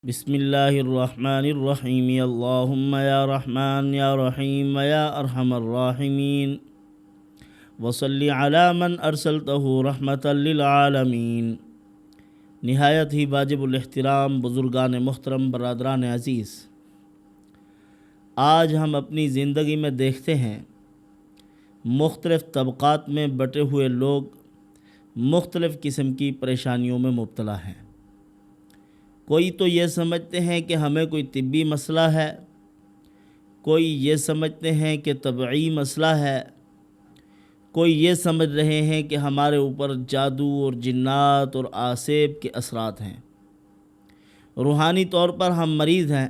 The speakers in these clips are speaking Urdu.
بسم اللہ الرحمن الرحیم اللہم یا رحمن یا رحیم یا ارحم الراحمین وصلی علی من ارسلتہ رحمتا للعالمین۔ نہایت ہی واجب الاحترام بزرگان محترم، برادران عزیز، آج ہم اپنی زندگی میں دیکھتے ہیں مختلف طبقات میں بٹے ہوئے لوگ مختلف قسم کی پریشانیوں میں مبتلا ہیں۔ کوئی تو یہ سمجھتے ہیں کہ ہمیں کوئی طبی مسئلہ ہے، کوئی یہ سمجھتے ہیں کہ طبعی مسئلہ ہے، کوئی یہ سمجھ رہے ہیں کہ ہمارے اوپر جادو اور جنات اور اعصاب کے اثرات ہیں، روحانی طور پر ہم مریض ہیں۔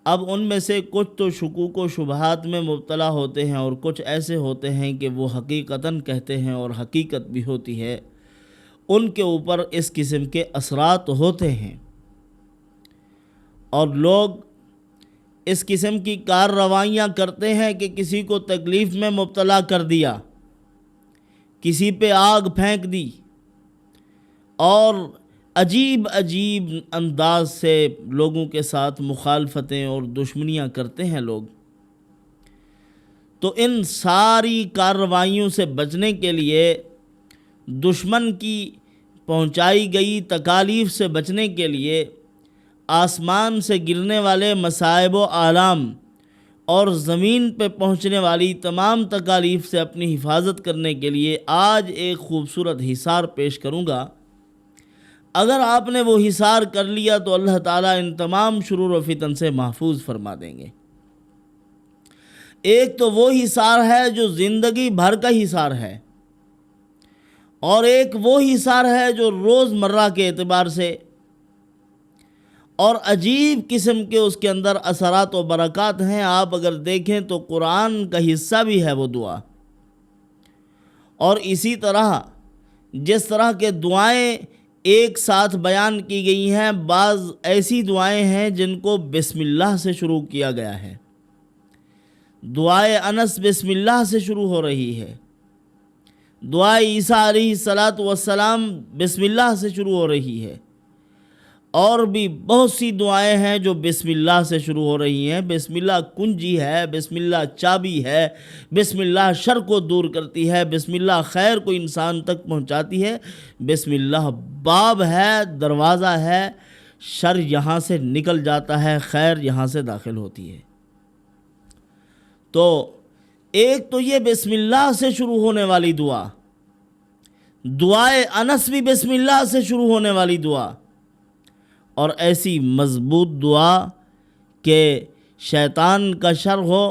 اب ان میں سے کچھ تو شکوک و شبہات میں مبتلا ہوتے ہیں اور کچھ ایسے ہوتے ہیں کہ وہ حقیقتاً کہتے ہیں اور حقیقت بھی ہوتی ہے، ان کے اوپر اس قسم کے اثرات ہوتے ہیں، اور لوگ اس قسم کی کارروائیاں کرتے ہیں کہ کسی کو تکلیف میں مبتلا کر دیا، کسی پہ آگ پھینک دی، اور عجیب عجیب انداز سے لوگوں کے ساتھ مخالفتیں اور دشمنیاں کرتے ہیں لوگ۔ تو ان ساری کارروائیوں سے بچنے کے لیے، دشمن کی پہنچائی گئی تکالیف سے بچنے کے لیے، آسمان سے گرنے والے مصائب و آلام اور زمین پہ پہنچنے والی تمام تکالیف سے اپنی حفاظت کرنے کے لیے آج ایک خوبصورت حصار پیش کروں گا۔ اگر آپ نے وہ حصار کر لیا تو اللہ تعالیٰ ان تمام شرور و فتن سے محفوظ فرما دیں گے۔ ایک تو وہ حصار ہے جو زندگی بھر کا حصار ہے، اور ایک وہ حصار ہے جو روز مرہ کے اعتبار سے، اور عجیب قسم کے اس کے اندر اثرات و برکات ہیں۔ آپ اگر دیکھیں تو قرآن کا حصہ بھی ہے وہ دعا، اور اسی طرح جس طرح کے دعائیں ایک ساتھ بیان کی گئی ہیں، بعض ایسی دعائیں ہیں جن کو بسم اللہ سے شروع کیا گیا ہے۔ دعائے انس بسم اللہ سے شروع ہو رہی ہے، دعائے عیسیٰ علیہ السلام بسم اللہ سے شروع ہو رہی ہے، اور بھی بہت سی دعائیں ہیں جو بسم اللہ سے شروع ہو رہی ہیں۔ بسم اللہ کنجی ہے، بسم اللہ چابی ہے، بسم اللہ شر کو دور کرتی ہے، بسم اللہ خیر کو انسان تک پہنچاتی ہے، بسم اللہ باب ہے، دروازہ ہے، شر یہاں سے نکل جاتا ہے، خیر یہاں سے داخل ہوتی ہے۔ تو ایک تو یہ بسم اللہ سے شروع ہونے والی دعا، دعائے انس بھی بسم اللہ سے شروع ہونے والی دعا، اور ایسی مضبوط دعا کہ شیطان کا شر ہو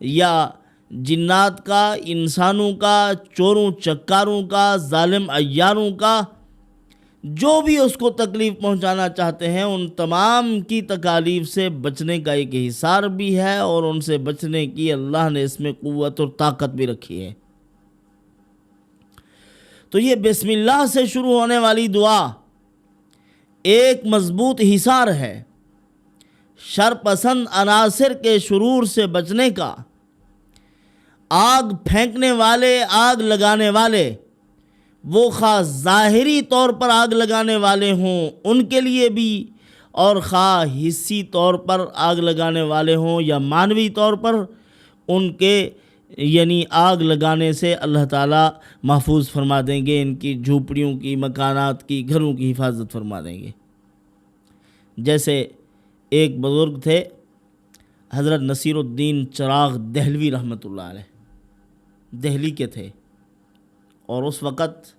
یا جنات کا، انسانوں کا، چوروں چکاروں کا، ظالم عیاروں کا، جو بھی اس کو تکلیف پہنچانا چاہتے ہیں، ان تمام کی تکالیف سے بچنے کا ایک حصار بھی ہے، اور ان سے بچنے کی اللہ نے اس میں قوت اور طاقت بھی رکھی ہے۔ تو یہ بسم اللہ سے شروع ہونے والی دعا ایک مضبوط حصار ہے، شر پسند عناصر کے شرور سے بچنے کا۔ آگ پھینکنے والے، آگ لگانے والے، وہ خاص ظاہری طور پر آگ لگانے والے ہوں ان کے لیے بھی، اور خواہ حصی طور پر آگ لگانے والے ہوں یا معنوی طور پر، ان کے یعنی آگ لگانے سے اللہ تعالیٰ محفوظ فرما دیں گے، ان کی جھوپڑیوں کی، مکانات کی، گھروں کی حفاظت فرما دیں گے۔ جیسے ایک بزرگ تھے حضرت نصیر الدین چراغ دہلوی رحمۃ اللہ علیہ، دہلی کے تھے، اور اس وقت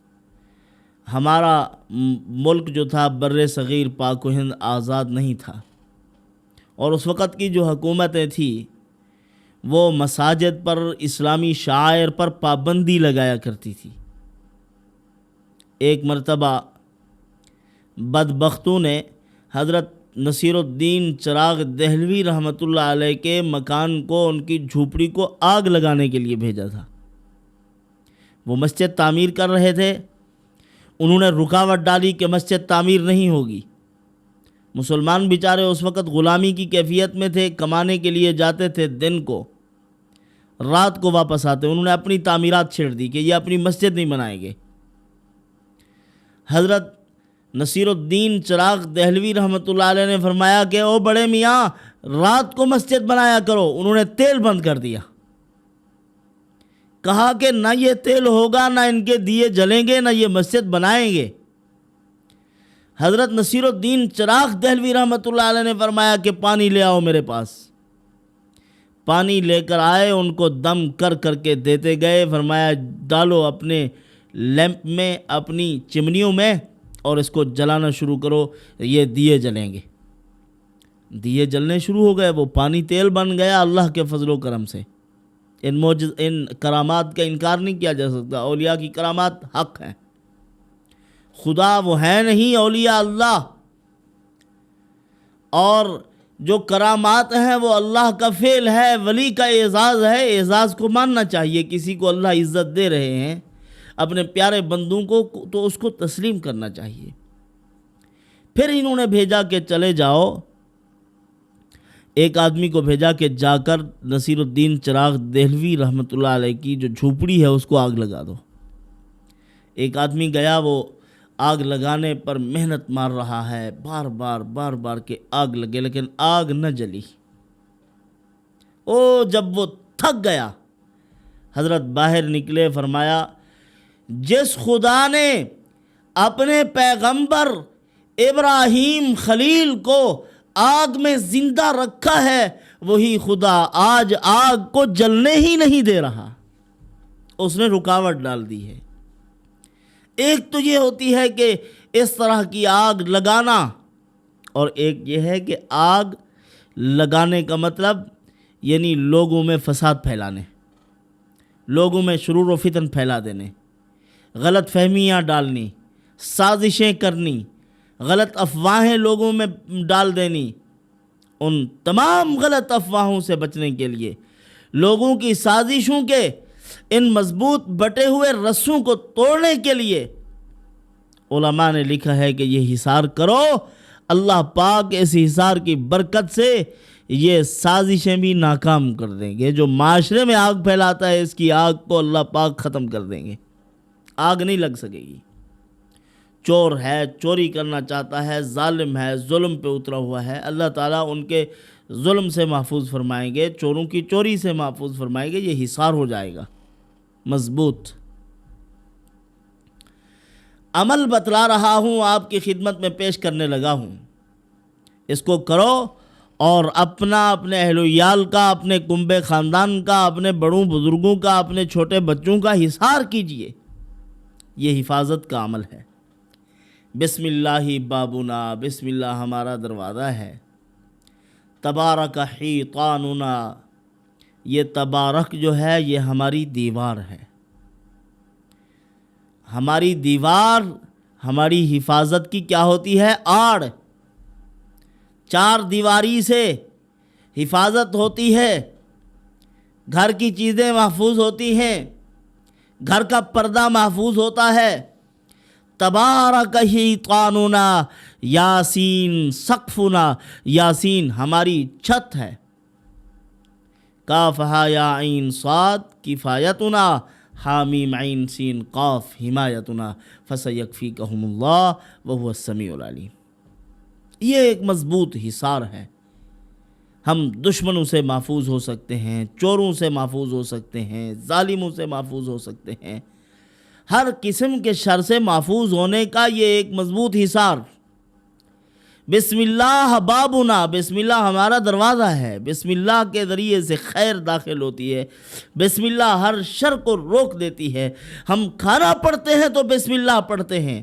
ہمارا ملک جو تھا بر صغیر پاک و ہند آزاد نہیں تھا، اور اس وقت کی جو حکومتیں تھیں وہ مساجد پر، اسلامی شعائر پر پابندی لگایا کرتی تھی۔ ایک مرتبہ بدبختوں نے حضرت نصیر الدین چراغ دہلوی رحمۃ اللہ علیہ کے مکان کو، ان کی جھوپڑی کو آگ لگانے کے لیے بھیجا تھا۔ وہ مسجد تعمیر کر رہے تھے، انہوں نے رکاوٹ ڈالی کہ مسجد تعمیر نہیں ہوگی۔ مسلمان بیچارے اس وقت غلامی کی کیفیت میں تھے، کمانے کے لیے جاتے تھے دن کو، رات کو واپس آتے، انہوں نے اپنی تعمیرات چھیڑ دی کہ یہ اپنی مسجد نہیں بنائیں گے۔ حضرت نصیر الدین چراغ دہلوی رحمۃ اللہ علیہ نے فرمایا کہ او بڑے میاں رات کو مسجد بنایا کرو. انہوں نے تیل بند کر دیا. کہا کہ نہ یہ تیل ہوگا، نہ ان کے دیے جلیں گے، نہ یہ مسجد بنائیں گے. حضرت نصیر الدین چراغ دہلوی رحمۃ اللہ علیہ نے فرمایا کہ پانی لے آؤ میرے پاس. پانی لے کر آئے، ان کو دم کر کر کے دیتے گئے. فرمایا ڈالو اپنے لیمپ میں، اپنی چمنیوں میں، اور اس کو جلانا شروع کرو، یہ دیے جلیں گے. دیے جلنے شروع ہو گئے، وہ پانی تیل بن گیا اللہ کے فضل و کرم سے. ان کرامات کا انکار نہیں کیا جا سکتا. اولیاء کی کرامات حق ہیں. خدا وہ ہے نہیں، اولیاء اللہ. اور جو کرامات ہیں وہ اللہ کا فعل ہے، ولی کا اعزاز ہے. اعزاز کو ماننا چاہیے. کسی کو اللہ عزت دے رہے ہیں اپنے پیارے بندوں کو تو اس کو تسلیم کرنا چاہیے. پھر انہوں نے بھیجا کہ چلے جاؤ. ایک آدمی کو بھیجا کہ جا کر نصیر الدین چراغ دہلوی رحمۃ اللہ علیہ کی جو جھوپڑی ہے اس کو آگ لگا دو. ایک آدمی گیا، وہ آگ لگانے پر محنت مار رہا ہے، بار بار کہ آگ لگے، لیکن آگ نہ جلی. جب وہ تھک گیا حضرت باہر نکلے. فرمایا جس خدا نے اپنے پیغمبر ابراہیم خلیل کو آگ میں زندہ رکھا ہے، وہی خدا آج آگ کو جلنے ہی نہیں دے رہا. اس نے رکاوٹ ڈال دی ہے. ایک تو یہ ہوتی ہے کہ اس طرح کی آگ لگانا، اور ایک یہ ہے کہ آگ لگانے کا مطلب یعنی لوگوں میں فساد پھیلانے، لوگوں میں شرور و فتن پھیلا دینے، غلط فہمیاں ڈالنی، سازشیں کرنی، غلط افواہیں لوگوں میں ڈال دینی. ان تمام غلط افواہوں سے بچنے کے لیے، لوگوں کی سازشوں کے ان مضبوط بٹے ہوئے رسوں کو توڑنے کے لیے علماء نے لکھا ہے کہ یہ حصار کرو. اللہ پاک اس حصار کی برکت سے یہ سازشیں بھی ناکام کر دیں گے. جو معاشرے میں آگ پھیلاتا ہے اس کی آگ کو اللہ پاک ختم کر دیں گے. آگ نہیں لگ سکے گی. چور ہے، چوری کرنا چاہتا ہے، ظالم ہے، ظلم پہ اترا ہوا ہے، اللہ تعالیٰ ان کے ظلم سے محفوظ فرمائیں گے، چوروں کی چوری سے محفوظ فرمائیں گے. یہ حصار ہو جائے گا مضبوط. عمل بتلا رہا ہوں، آپ کی خدمت میں پیش کرنے لگا ہوں. اس کو کرو اور اپنے اہل و عیال کا، اپنے کنبے خاندان کا، اپنے بڑوں بزرگوں کا، اپنے چھوٹے بچوں کا حصار کیجئے. یہ حفاظت کا عمل ہے. بسم اللہ بابنا، بسم اللہ ہمارا دروازہ ہے. تبارک حیطاننا، یہ تبارک جو ہے یہ ہماری دیوار ہے. ہماری دیوار ہماری حفاظت کی کیا ہوتی ہے؟ آڑ. چار دیواری سے حفاظت ہوتی ہے. گھر کی چیزیں محفوظ ہوتی ہیں، گھر کا پردہ محفوظ ہوتا ہے. تبارک حیطاننا یاسین سقفنا، یاسین ہماری چھت ہے. کاف ہا یا عین صاد کفایتنا، حامیم عین سین قاف حمایتنا، فسیکفیکہم اللہ وہو السمیع العلیم. یہ ایک مضبوط حصار ہے. ہم دشمنوں سے محفوظ ہو سکتے ہیں، چوروں سے محفوظ ہو سکتے ہیں، ظالموں سے محفوظ ہو سکتے ہیں. ہر قسم کے شر سے محفوظ ہونے کا یہ ایک مضبوط حصار. بسم اللہ بابنا، بسم اللہ ہمارا دروازہ ہے. بسم اللہ کے ذریعے سے خیر داخل ہوتی ہے. بسم اللہ ہر شر کو روک دیتی ہے. ہم کھانا پڑھتے ہیں تو بسم اللہ پڑھتے ہیں،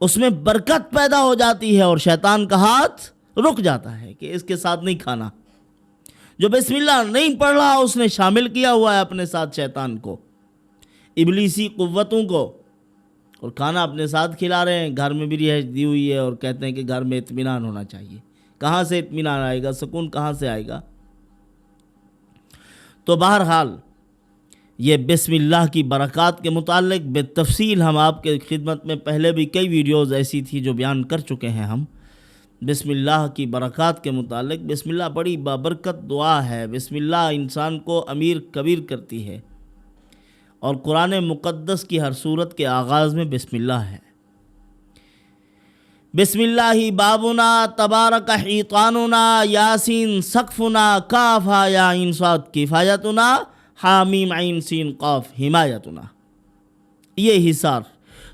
اس میں برکت پیدا ہو جاتی ہے اور شیطان کا ہاتھ رک جاتا ہے کہ اس کے ساتھ نہیں کھانا. جو بسم اللہ نہیں پڑھ رہا اس نے شامل کیا ہوا ہے اپنے ساتھ شیطان کو، ابلیسی قوتوں کو، اور کھانا اپنے ساتھ کھلا رہے ہیں. گھر میں بھی رہائش دی ہوئی ہے اور کہتے ہیں کہ گھر میں اطمینان ہونا چاہیے. کہاں سے اطمینان آئے گا؟ سکون کہاں سے آئے گا؟ تو بہرحال یہ بسم اللہ کی برکات کے متعلق بالتفصیل ہم آپ کے خدمت میں پہلے بھی کئی ویڈیوز ایسی تھی جو بیان کر چکے ہیں ہم. بسم اللہ کی برکات کے متعلق، بسم اللہ بڑی بابرکت دعا ہے. بسم اللہ انسان کو امیر کبیر کرتی ہے، اور قرآن مقدس کی ہر صورت کے آغاز میں بسم اللہ ہے. بسم اللہ بابنا تبارک حیطاننا یاسین سقفنا کاف ہا یا عین صاد کفایتنا حامیم عین سین قاف حمایتنا۔ یہ حصار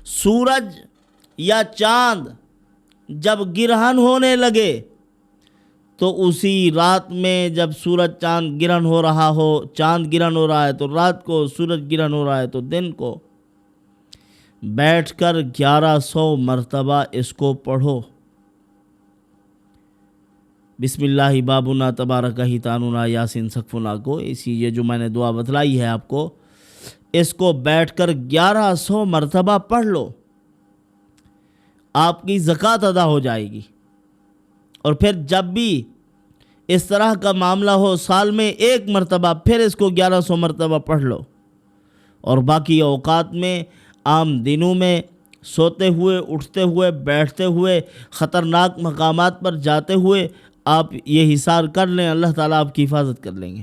سورج یا چاند جب گرہن ہونے لگے تو اسی رات میں جب سورج چاند گرہن ہو رہا ہو، چاند گرہن ہو رہا ہے تو رات کو، سورج گرہن ہو رہا ہے تو دن کو، بیٹھ کر 1100 مرتبہ اس کو پڑھو۔ بسم اللہ بابنا تبارک حیطاننا یاسین سقفنا کو، یہ جو میں نے دعا بتلائی ہے آپ کو، اس کو بیٹھ کر 1100 مرتبہ پڑھ لو، آپ کی زکوٰۃ ادا ہو جائے گی۔ اور پھر جب بھی اس طرح کا معاملہ ہو، سال میں ایک مرتبہ پھر اس کو 1100 مرتبہ پڑھ لو۔ اور باقی اوقات میں، عام دنوں میں، سوتے ہوئے، اٹھتے ہوئے، بیٹھتے ہوئے، خطرناک مقامات پر جاتے ہوئے آپ یہ حصار کر لیں، اللہ تعالیٰ آپ کی حفاظت کر لیں گے،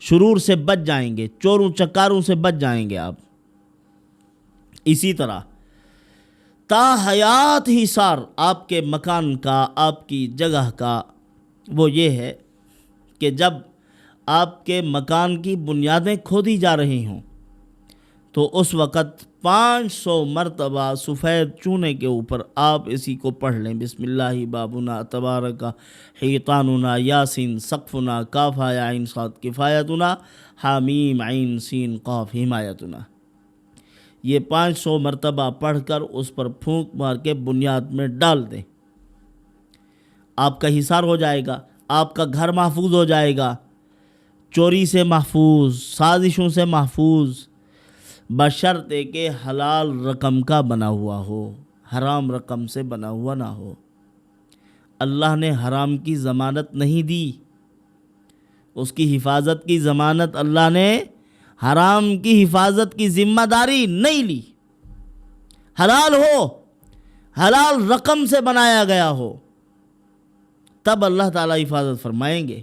شرور سے بچ جائیں گے، چوروں چکاروں سے بچ جائیں گے آپ۔ اسی طرح تا حیات حصار آپ کے مکان کا، آپ کی جگہ کا، وہ یہ ہے کہ جب آپ کے مکان کی بنیادیں کھودی جا رہی ہوں تو اس وقت 500 مرتبہ سفید چونے کے اوپر آپ اسی کو پڑھ لیں، بسم اللہ بابنا تبارک حیطاننا یاسین سقفنا کاف ہا یا عین صاد کفایتنا حامیم عین سین قاف حمایتنا۔ یہ 500 مرتبہ پڑھ کر اس پر پھونک مار کے بنیاد میں ڈال دیں، آپ کا حصار ہو جائے گا، آپ کا گھر محفوظ ہو جائے گا، چوری سے محفوظ، سازشوں سے محفوظ، بشرطے کہ حلال رقم کا بنا ہوا ہو، حرام رقم سے بنا ہوا نہ ہو۔ اللہ نے حرام کی ضمانت نہیں دی، اس کی حفاظت کی ضمانت اللہ نے حرام کی حفاظت کی ذمہ داری نہیں لی۔ حلال ہو، حلال رقم سے بنایا گیا ہو، تب اللہ تعالیٰ حفاظت فرمائیں گے۔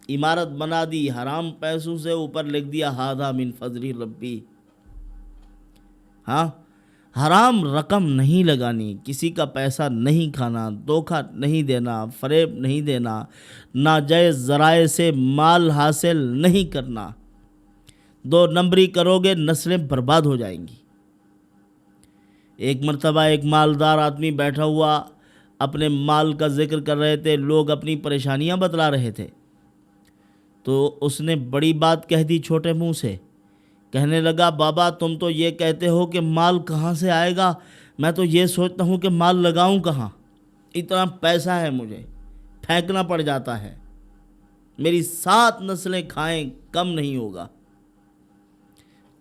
عمارت بنا دی حرام پیسوں سے، اوپر لکھ دیا ھذا من فضل ربی۔ ہاں، حرام رقم نہیں لگانی، کسی کا پیسہ نہیں کھانا، دھوکہ نہیں دینا، فریب نہیں دینا، ناجائز ذرائع سے مال حاصل نہیں کرنا۔ 2 نمبری کرو گے نسلیں برباد ہو جائیں گی۔ ایک مرتبہ ایک مالدار آدمی بیٹھا ہوا اپنے مال کا ذکر کر رہے تھے، لوگ اپنی پریشانیاں بتلا رہے تھے، تو اس نے بڑی بات کہہ دی چھوٹے منہ سے، کہنے لگا بابا تم تو یہ کہتے ہو کہ مال کہاں سے آئے گا، میں تو یہ سوچتا ہوں کہ مال لگاؤں کہاں، اتنا پیسہ ہے مجھے، پھینکنا پڑ جاتا ہے، میری 7 نسلیں کھائیں کم نہیں ہوگا۔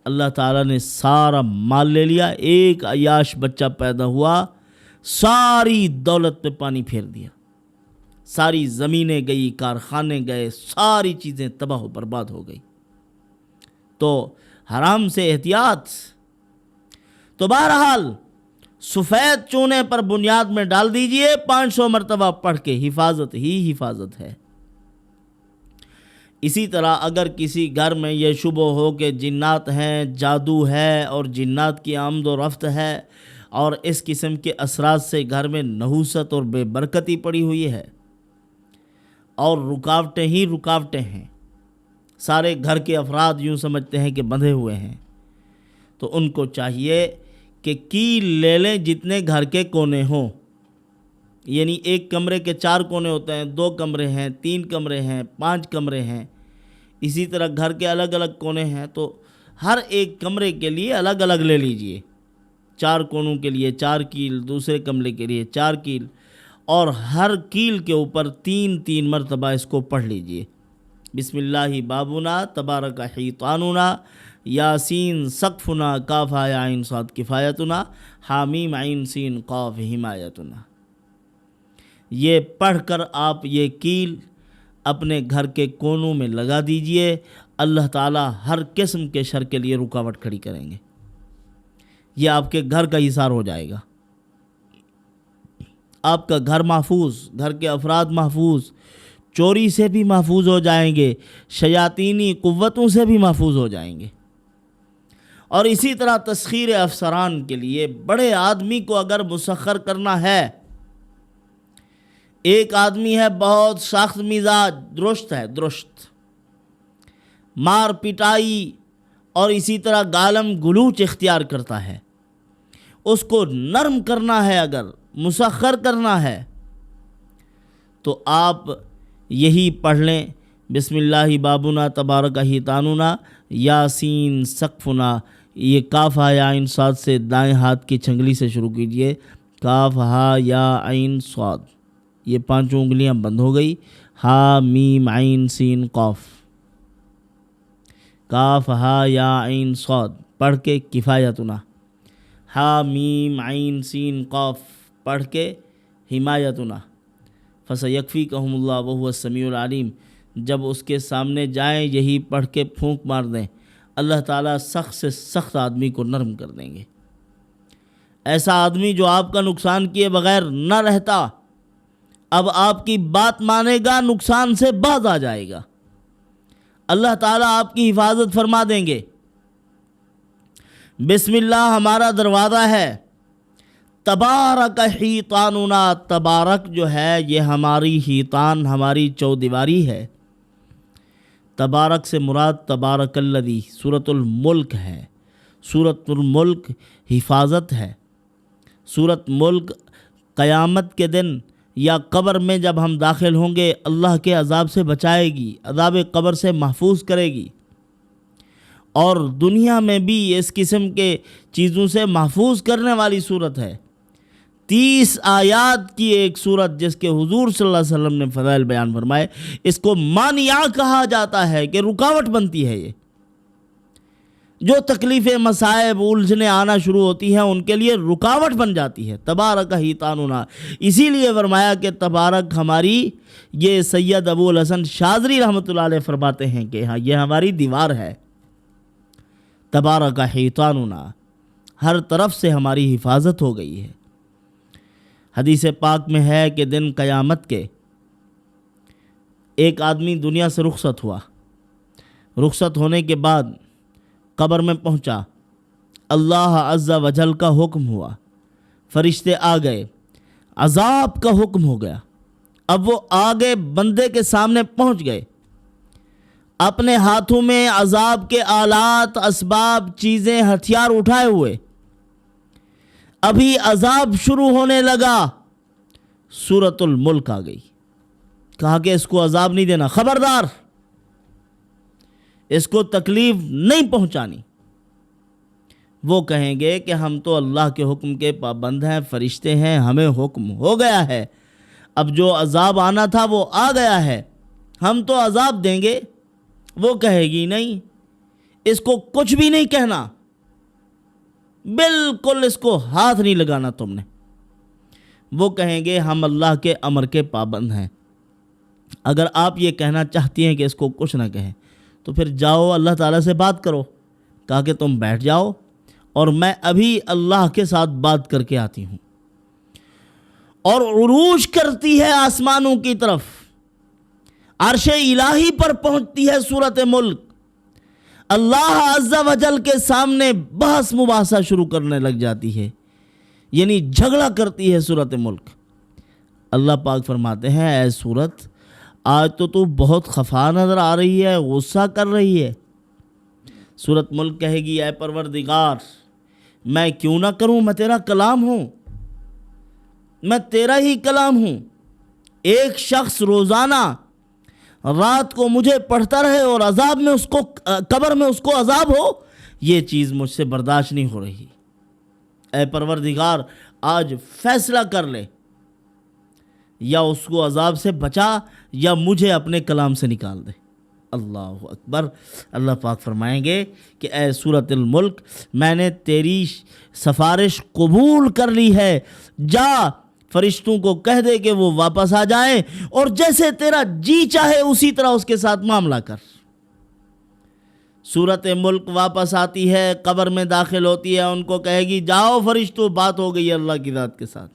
اللہ تعالیٰ نے سارا مال لے لیا، ایک عیاش بچہ پیدا ہوا، ساری دولت پہ پانی پھیر دیا، ساری زمینیں گئی، کارخانے گئے، ساری چیزیں تباہ و برباد ہو گئی۔ تو حرام سے احتیاط۔ تو بہرحال سفید چونے پر بنیاد میں ڈال دیجئے، 500 مرتبہ پڑھ کے، حفاظت ہی حفاظت ہے۔ اسی طرح اگر کسی گھر میں یہ شبہ ہو کہ جنات ہیں، جادو ہے اور جنات کی آمد و رفت ہے اور اس قسم کے اثرات سے گھر میں نحوست اور بے برکتی پڑی ہوئی ہے اور رکاوٹیں ہی رکاوٹیں ہیں، سارے گھر کے افراد یوں سمجھتے ہیں کہ بندھے ہوئے ہیں، تو ان کو چاہیے کہ کیل لے لیں جتنے گھر کے کونے ہوں، یعنی ایک کمرے کے 4 کونے ہوتے ہیں، 2 کمرے ہیں، 3 کمرے ہیں، 5 کمرے ہیں، اسی طرح گھر کے الگ الگ کونے ہیں، تو ہر ایک کمرے کے لیے الگ الگ لے لیجئے، 4 کونوں کے لیے 4 کیل، دوسرے کمرے کے لیے 4 کیل، اور ہر کیل کے اوپر 3 مرتبہ اس کو پڑھ لیجئے، بسم اللہ بابنا تبارک حیطاننا یاسین سقفنا کاف ہا یا عین صاد کفایتنا حامیم عین سین قاف حمایتنا۔ یہ پڑھ کر آپ یہ کیل اپنے گھر کے کونوں میں لگا دیجئے، اللہ تعالیٰ ہر قسم کے شر کے لیے رکاوٹ کھڑی کریں گے، یہ آپ کے گھر کا حصار ہو جائے گا، آپ کا گھر محفوظ، گھر کے افراد محفوظ، چوری سے بھی محفوظ ہو جائیں گے، شیاطینی قوتوں سے بھی محفوظ ہو جائیں گے، اور اسی طرح تسخیر افسران کے لیے بڑے آدمی کو اگر مسخر کرنا ہے، ایک آدمی ہے بہت سخت مزاج، درست، مار پٹائی اور اسی طرح گالم گلوچ اختیار کرتا ہے، اس کو نرم کرنا ہے، اگر مسخر کرنا ہے تو آپ یہی پڑھ لیں، بسم اللہ بابنا تبارک حیطاننا یاسین سقفنا، یہ کاف ہا یا عین صاد سے دائیں ہاتھ کی چھنگلی سے شروع کیجئے، کاف ہا یا عین صاد، یہ 5 انگلیاں بند ہو گئی، ہا میم عین سین قاف، کاف ہا یا عین صاد پڑھ کے کفایتنا، ہا میم عین سین قاف پڑھ کے حمایتنا، فسیکفیکہم اللہ وہو السمیع العلیم، جب اس کے سامنے جائیں یہی پڑھ کے پھونک مار دیں، اللہ تعالیٰ سخت سے سخت آدمی کو نرم کر دیں گے۔ ایسا آدمی جو آپ کا نقصان کیے بغیر نہ رہتا، اب آپ کی بات مانے گا، نقصان سے باز آ جائے گا، اللہ تعالیٰ آپ کی حفاظت فرما دیں گے۔ بسم اللہ ہمارا دروازہ ہے، تبارک حیطاننا، تبارک جو ہے یہ ہماری حیطان، ہماری چودیواری ہے۔ تبارک سے مراد تبارک الذی سورۃ الملک ہے، سورۃ الملک حفاظت ہے۔ سورۃ ملک قیامت کے دن یا قبر میں جب ہم داخل ہوں گے اللہ کے عذاب سے بچائے گی، عذاب قبر سے محفوظ کرے گی، اور دنیا میں بھی اس قسم کے چیزوں سے محفوظ کرنے والی صورت ہے۔ 30 آیات کی ایک صورت جس کے حضور صلی اللہ علیہ وسلم نے فضائل بیان فرمائے، اس کو مانعہ کہا جاتا ہے کہ رکاوٹ بنتی ہے۔ یہ جو تکلیفیں، مصائب، الجھنیں آنا شروع ہوتی ہیں ان کے لیے رکاوٹ بن جاتی ہے۔ تبارک حیطاننا، اسی لیے فرمایا کہ تبارک ہماری، یہ سید ابو الحسن شاذلی رحمۃ اللہ علیہ فرماتے ہیں کہ ہاں یہ ہماری دیوار ہے۔ تبارک حیطاننا، ہر طرف سے ہماری حفاظت ہو گئی ہے۔ حدیث پاک میں ہے کہ دن قیامت کے ایک آدمی دنیا سے رخصت ہوا، رخصت ہونے کے بعد قبر میں پہنچا، اللہ عز و جل کا حکم ہوا، فرشتے آ گئے، عذاب کا حکم ہو گیا۔ اب وہ آگے بندے کے سامنے پہنچ گئے، اپنے ہاتھوں میں عذاب کے آلات، اسباب، چیزیں، ہتھیار اٹھائے ہوئے، ابھی عذاب شروع ہونے لگا، سورۃ الملک آ گئی، کہا کہ اس کو عذاب نہیں دینا، خبردار، اس کو تکلیف نہیں پہنچانی۔ وہ کہیں گے کہ ہم تو اللہ کے حکم کے پابند ہیں، فرشتے ہیں، ہمیں حکم ہو گیا ہے، اب جو عذاب آنا تھا وہ آ گیا ہے، ہم تو عذاب دیں گے۔ وہ کہے گی نہیں، اس کو کچھ بھی نہیں کہنا، بالکل اس کو ہاتھ نہیں لگانا تم نے۔ وہ کہیں گے ہم اللہ کے امر کے پابند ہیں، اگر آپ یہ کہنا چاہتی ہیں کہ اس کو کچھ نہ کہیں تو پھر جاؤ اللہ تعالیٰ سے بات کرو۔ کہا کہ تم بیٹھ جاؤ اور میں ابھی اللہ کے ساتھ بات کر کے آتی ہوں، اور عروج کرتی ہے آسمانوں کی طرف، عرش الہی پر پہنچتی ہے سورۃ ملک، اللہ عز و جل کے سامنے بحث مباحثہ شروع کرنے لگ جاتی ہے، یعنی جھگڑا کرتی ہے سورۃ ملک۔ اللہ پاک فرماتے ہیں اے سورت، آج تو بہت خفا نظر آ رہی ہے، غصہ کر رہی ہے۔ سورۃ ملک کہے گی اے پروردگار، میں کیوں نہ کروں، میں تیرا کلام ہوں، میں تیرا ہی کلام ہوں، ایک شخص روزانہ رات کو مجھے پڑھتا رہے اور عذاب میں اس کو، قبر میں اس کو عذاب ہو، یہ چیز مجھ سے برداشت نہیں ہو رہی۔ اے پروردگار آج فیصلہ کر لے، یا اس کو عذاب سے بچا یا مجھے اپنے کلام سے نکال دے۔ اللہ اکبر۔ اللہ پاک فرمائیں گے کہ اے سورۃ الملک، میں نے تیری سفارش قبول کر لی ہے، جا فرشتوں کو کہہ دے کہ وہ واپس آ جائیں اور جیسے تیرا جی چاہے اسی طرح اس کے ساتھ معاملہ کر۔ سورۃ ملک واپس آتی ہے، قبر میں داخل ہوتی ہے، ان کو کہے گی جاؤ فرشتوں، بات ہو گئی اللہ کی ذات کے ساتھ،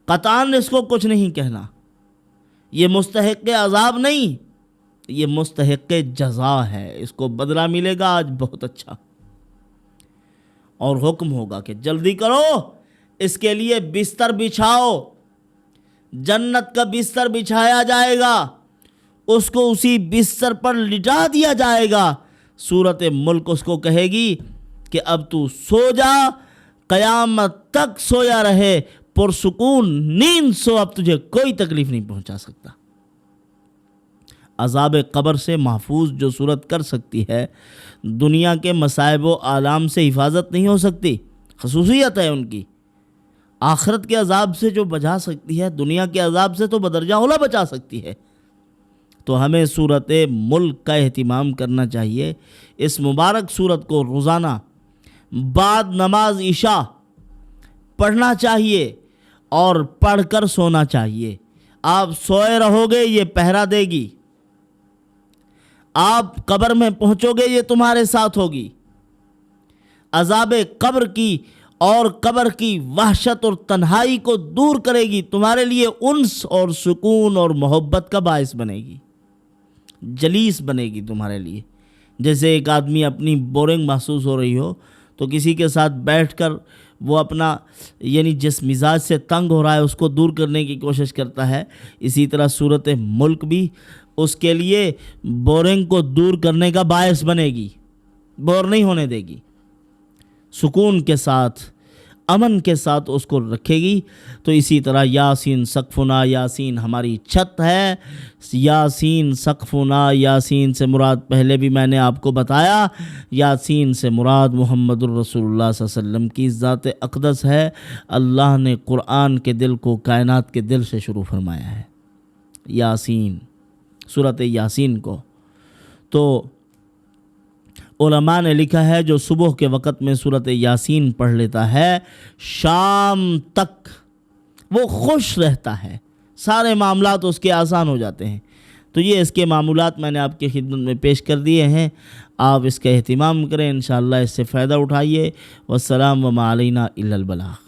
قطعاً اس کو کچھ نہیں کہنا، یہ مستحق عذاب نہیں، یہ مستحق جزا ہے، اس کو بدلہ ملے گا آج بہت اچھا۔ اور حکم ہوگا کہ جلدی کرو، اس کے لیے بستر بچھاؤ، جنت کا بستر بچھایا جائے گا، اس کو اسی بستر پر لٹا دیا جائے گا۔ سورۃ ملک اس کو کہے گی کہ اب تو سو جا، قیامت تک سویا رہے، پرسکون نیند سو، اب تجھے کوئی تکلیف نہیں پہنچا سکتا۔ عذاب قبر سے محفوظ جو صورت کر سکتی ہے، دنیا کے مصائب و آلام سے حفاظت نہیں ہو سکتی، خصوصیت ہے ان کی۔ آخرت کے عذاب سے جو بچا سکتی ہے، دنیا کے عذاب سے تو بدرجہ اولیٰ بچا سکتی ہے۔ تو ہمیں سورۃ ملک کا اہتمام کرنا چاہیے۔ اس مبارک سورت کو روزانہ بعد نماز عشاء پڑھنا چاہیے اور پڑھ کر سونا چاہیے۔ آپ سوئے رہو گے، یہ پہرا دے گی، آپ قبر میں پہنچو گے، یہ تمہارے ساتھ ہوگی۔ عذاب قبر کی اور قبر کی وحشت اور تنہائی کو دور کرے گی، تمہارے لیے انس اور سکون اور محبت کا باعث بنے گی، جلیس بنے گی تمہارے لیے۔ جیسے ایک آدمی اپنی بورنگ محسوس ہو رہی ہو تو کسی کے ساتھ بیٹھ کر وہ اپنا یعنی جس مزاج سے تنگ ہو رہا ہے اس کو دور کرنے کی کوشش کرتا ہے، اسی طرح سورۃ ملک بھی اس کے لیے بورنگ کو دور کرنے کا باعث بنے گی، بور نہیں ہونے دے گی، سکون کے ساتھ، امن کے ساتھ اس کو رکھے گی۔ تو اسی طرح یاسین سقفنا، یاسین ہماری چھت ہے، یاسین سقفنا، یاسین سے مراد پہلے بھی میں نے آپ کو بتایا، یاسین سے مراد محمد الرسول اللہ صلی اللہ علیہ وسلم کی ذات اقدس ہے۔ اللہ نے قرآن کے دل کو کائنات کے دل سے شروع فرمایا ہے، یاسین، سورۃ یاسین کو۔ تو علماء نے لکھا ہے جو صبح کے وقت میں سورۃ یاسین پڑھ لیتا ہے، شام تک وہ خوش رہتا ہے، سارے معاملات اس کے آسان ہو جاتے ہیں۔ تو یہ اس کے معمولات میں نے آپ کی خدمت میں پیش کر دیے ہیں، آپ اس کا اہتمام کریں، انشاءاللہ اس سے فائدہ اٹھائیے۔ والسلام وما علینا الا البلاغ۔